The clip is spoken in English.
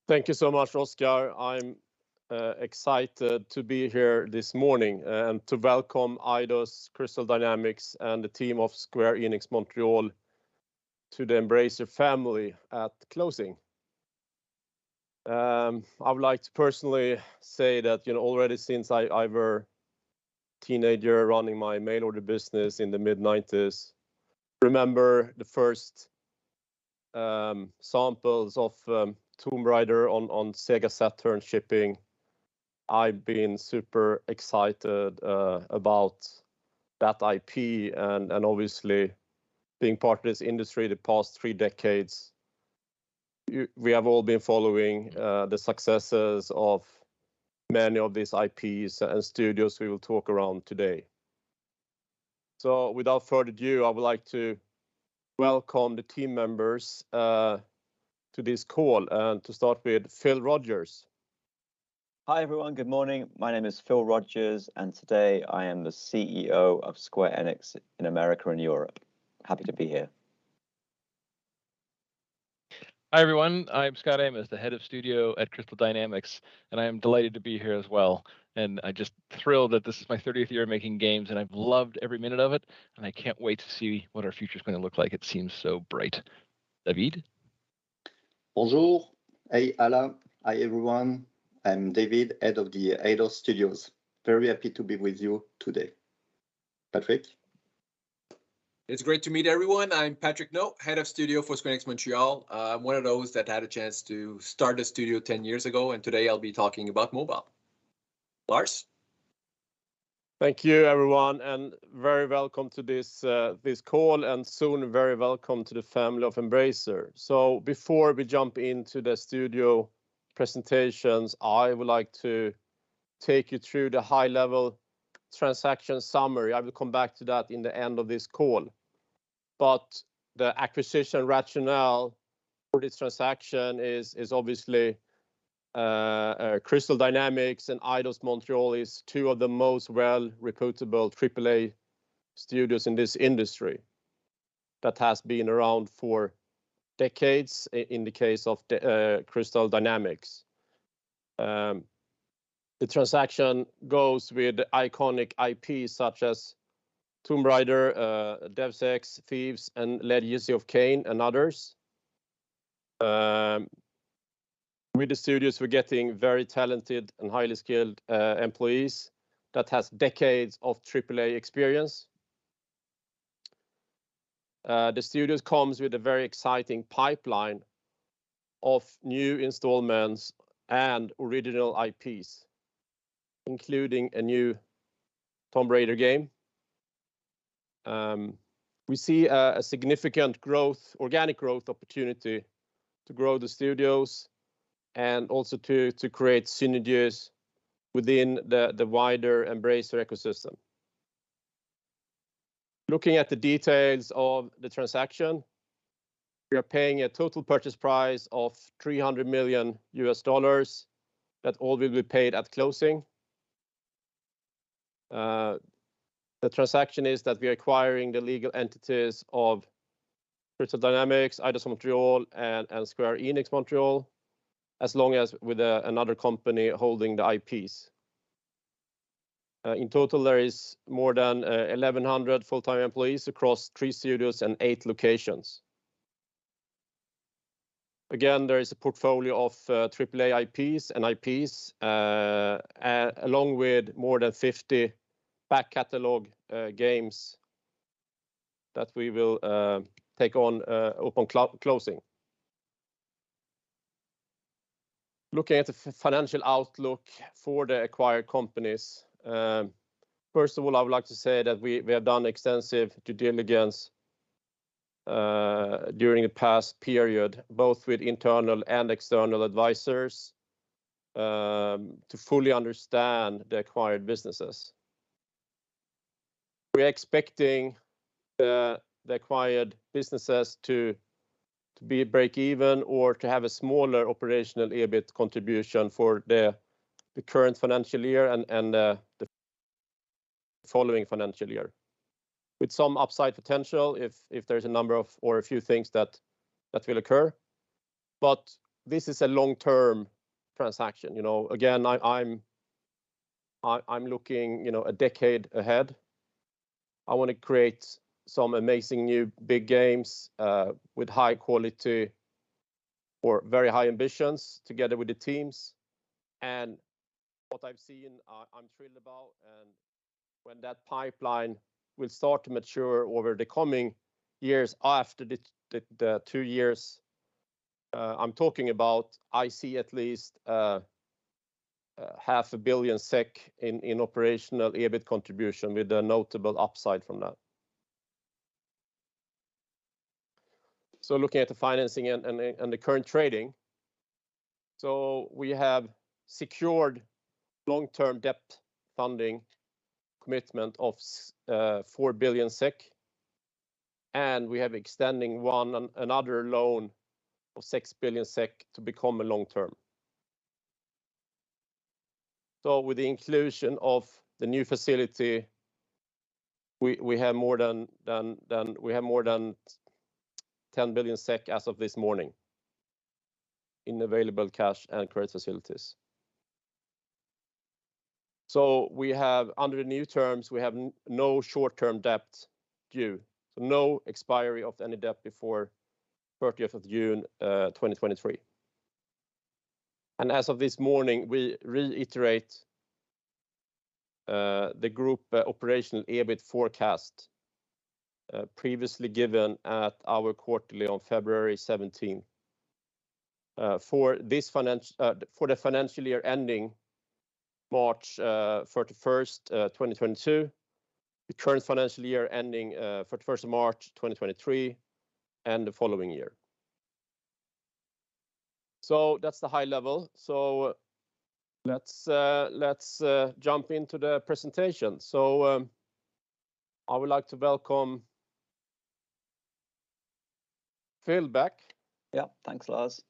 Thank you so much, Oscar. I'm excited to be here this morning and to welcome Eidos, Crystal Dynamics, and the team of Square Enix Montreal to the Embracer family at closing. I would like to personally say that, already since I were teenager running my mail order business in the mid-90s, remember the first samples of Tomb Raider on Sega Saturn shipping. I've been super excited about that IP and obviously being part of this industry the past 3 decades. We have all been following the successes of many of these IPs and studios we will talk around today. So without further ado, I would like to welcome the team members to this call, and to start with Phil Rogers. Hi everyone, good morning. My name is Phil Rogers, and today I am the CEO of Square Enix in America and Europe. Happy to be here. Hi everyone, I'm Scott Amos, the head of studio at Crystal Dynamics, and I am delighted to be here as well. And I'm just thrilled that this is my 30th year making games, and I've loved every minute of it, and I can't wait to see what our future is going to look like. It seems so bright. David? Bonjour. Hey, Ala. Hi, everyone. I'm David, head of the Eidos studios. Very happy to be with you today. Patrick? It's great to meet everyone. I'm Patrick No, head of studio for Square Enix Montreal. I'm one of those that had a chance to start the studio 10 years ago, and today I'll be talking about mobile. Lars? Thank you, everyone, and very welcome to this call, and soon very welcome to the family of Embracer. So before we jump into the studio presentations, I would like to take you through the high-level transaction summary. I will come back to that in the end of this call. But the acquisition rationale for this transaction is obviously Crystal Dynamics and Eidos Montreal is 2 of the most well-reputable AAA studios in this industry that has been around for decades in the case of Crystal Dynamics. The transaction goes with iconic IPs such as Tomb Raider, Deus Ex, Thieves, and Legacy of Kain, and others. With the studios, we're getting very talented and highly skilled employees that has decades of AAA experience. The studios comes with a very exciting pipeline of new installments and original IPs, including a new Tomb Raider game. We see a significant organic growth opportunity to grow the studios and also to create synergies within the wider Embracer ecosystem. Looking at the details of the transaction, we are paying a total purchase price of $300 million that all will be paid at closing. The transaction is that we are acquiring the legal entities of Crystal Dynamics, Eidos Montreal, and Square Enix Montreal, as long as with another company holding the IPs. In total, there is more than 1,100 full-time employees across 3 studios and 8 locations. Again, there is a portfolio of AAA IPs and IPs, along with more than 50 back catalog games that we will take on upon closing. Looking at the financial outlook for the acquired companies, first of all, I would like to say that we have done extensive due diligence during the past period, both with internal and external advisors, to fully understand the acquired businesses. We're expecting the acquired businesses to be break even or to have a smaller operational EBIT contribution for the current financial year and the following financial year, with some upside potential if there's a number of or a few things that will occur. But this is a long-term transaction. You know, again, I'm looking, you know, a decade ahead. I want to create some amazing new big games with high quality or very high ambitions together with the teams. And what I've seen, I'm thrilled about. And when that pipeline will start to mature over the coming years after the 2 years I'm talking about, I see at least 500 million SEK in operational EBIT contribution with a notable upside from that. So looking at the financing and the current trading, so we have secured long-term debt funding commitment of 4 billion SEK, and we have extending another loan of 6 billion SEK to become a long-term. So with the inclusion of the new facility, we have more than 10 billion SEK as of this morning in available cash and credit facilities. So we have, under the new terms, we have no short-term debt due, so no expiry of any debt before 30th of June 2023. And as of this morning, we reiterate the group operational EBIT forecast previously given at our quarterly on February 17th. For the financial year ending March 31st, 2022, the current financial year ending 31st of March 2023, and the following year. So that's the high level. So let's jump into the presentation. So I would like to welcome Phil back. Yeah, thanks, Lars.